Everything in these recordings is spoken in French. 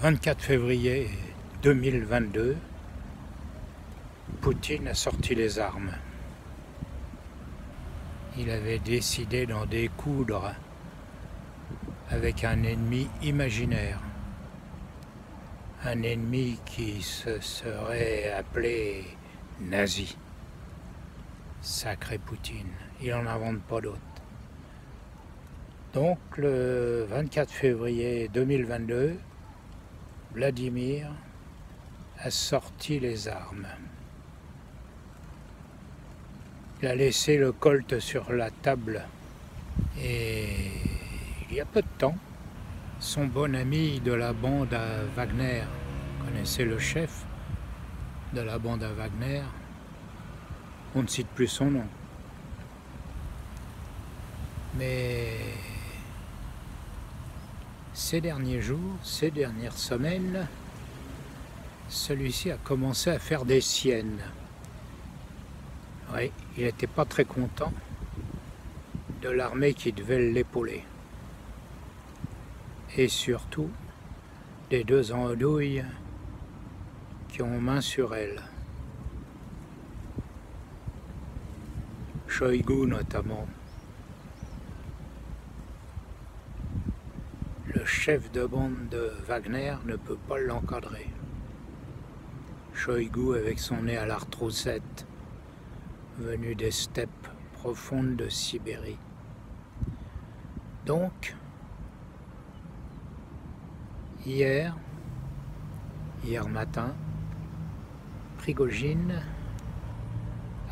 24 février 2022, Poutine a sorti les armes. Il avait décidé d'en découdre avec un ennemi imaginaire. Un ennemi qui se serait appelé nazi. Sacré Poutine, il n'en invente pas d'autre. Donc le 24 février 2022, Vladimir a sorti les armes. Il a laissé le Colt sur la table et il y a peu de temps, son bon ami de la bande à Wagner, connaissait le chef de la bande à Wagner, on ne cite plus son nom. Mais ces derniers jours, ces dernières semaines, celui-ci a commencé à faire des siennes. Oui, il n'était pas très content de l'armée qui devait l'épauler. Et surtout, des deux andouilles qui ont main sur elle. Shoigu notamment. Le chef de bande de Wagner ne peut pas l'encadrer. Shoigu avec son nez à la retroussette, venu des steppes profondes de Sibérie. Donc, hier matin, Prigojine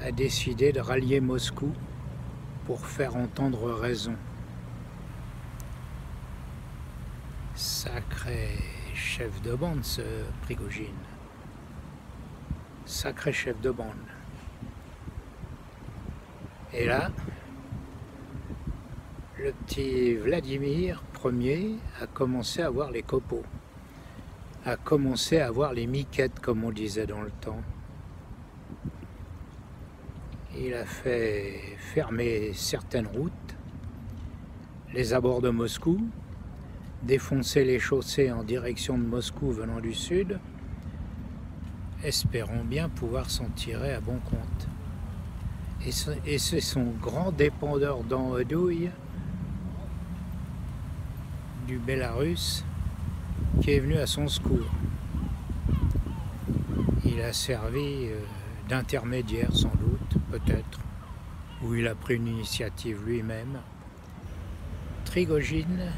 a décidé de rallier Moscou pour faire entendre raison. Sacré chef de bande, ce Prigojine. Sacré chef de bande. Et là, le petit Vladimir Ier a commencé à voir les copeaux, a commencé à voir les miquettes, comme on disait dans le temps. Il a fait fermer certaines routes, les abords de Moscou, défoncer les chaussées en direction de Moscou venant du sud, espérons bien pouvoir s'en tirer à bon compte. Et c'est son grand dépendeur d'andouille du Bélarus qui est venu à son secours. Il a servi d'intermédiaire sans doute, peut-être, ou il a pris une initiative lui-même. Prigojine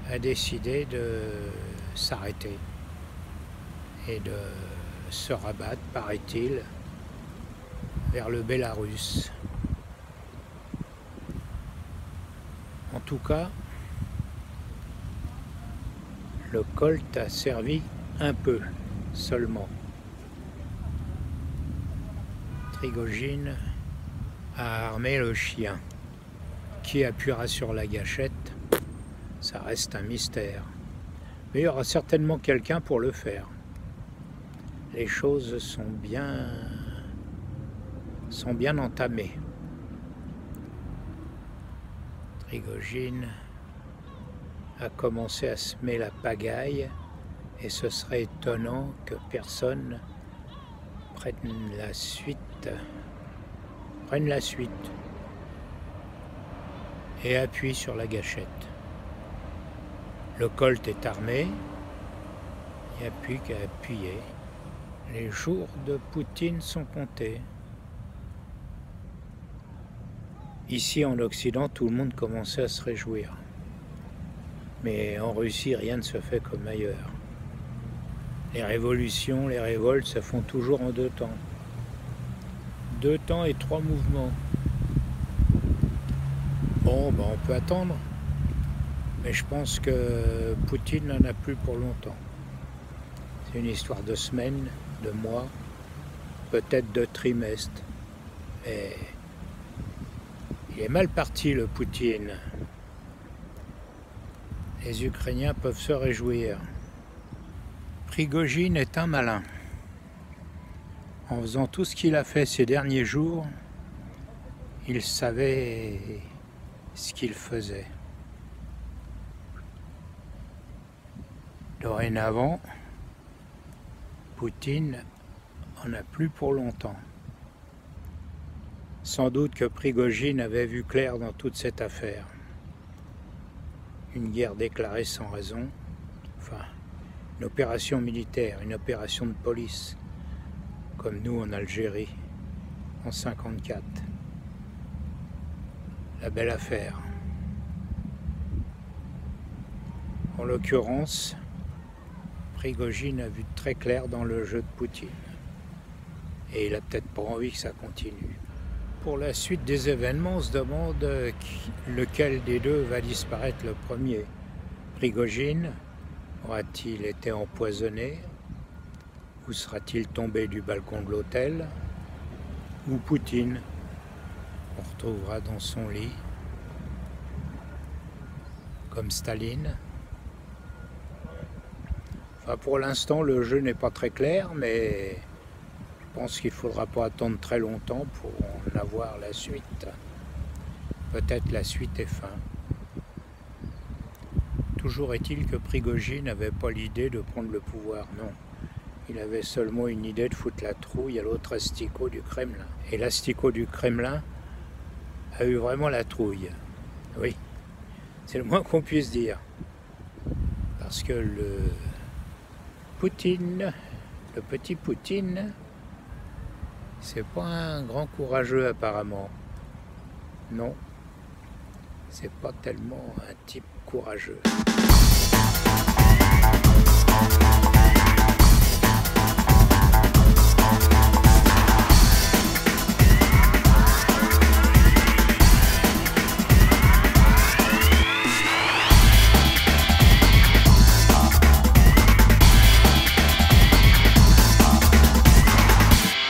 a décidé de s'arrêter et de se rabattre, paraît-il, vers le Bélarus. En tout cas, le Colt a servi un peu seulement. Prigojine a armé le chien. Qui appuiera sur la gâchette, ça reste un mystère. Mais il y aura certainement quelqu'un pour le faire. Les choses sont bien entamées. Prigojine a commencé à semer la pagaille et ce serait étonnant que personne prenne la suite et appuie sur la gâchette. Le Colt est armé, il n'y a plus qu'à appuyer. Les jours de Poutine sont comptés. Ici en Occident, tout le monde commençait à se réjouir. Mais en Russie, rien ne se fait comme ailleurs. Les révolutions, les révoltes se font toujours en 2 temps. 2 temps et 3 mouvements. Bon, ben on peut attendre. Mais je pense que Poutine n'en a plus pour longtemps. C'est une histoire de semaines, de mois, peut-être de trimestres. Mais il est mal parti, le Poutine. Les Ukrainiens peuvent se réjouir. Prigojine est un malin. En faisant tout ce qu'il a fait ces derniers jours, il savait ce qu'il faisait. Dorénavant, Poutine en a plus pour longtemps. Sans doute que Prigojine avait vu clair dans toute cette affaire. Une guerre déclarée sans raison, enfin, une opération militaire, une opération de police, comme nous en Algérie, en 1954. La belle affaire. En l'occurrence, Prigojine a vu très clair dans le jeu de Poutine. Et il a peut-être pas envie que ça continue. Pour la suite des événements, on se demande lequel des deux va disparaître le premier. Prigojine aura-t-il été empoisonné? Ou sera-t-il tombé du balcon de l'hôtel? Ou Poutine on retrouvera dans son lit, comme Staline. Enfin, pour l'instant, le jeu n'est pas très clair, mais je pense qu'il ne faudra pas attendre très longtemps pour en avoir la suite. Peut-être la suite est fin. Toujours est-il que Prigojine n'avait pas l'idée de prendre le pouvoir, non. Il avait seulement une idée de foutre la trouille à l'autre asticot du Kremlin. Et l'asticot du Kremlin a eu vraiment la trouille. Oui, c'est le moins qu'on puisse dire. Parce que le Poutine, le petit Poutine, c'est pas un grand courageux apparemment. Non, c'est pas tellement un type courageux.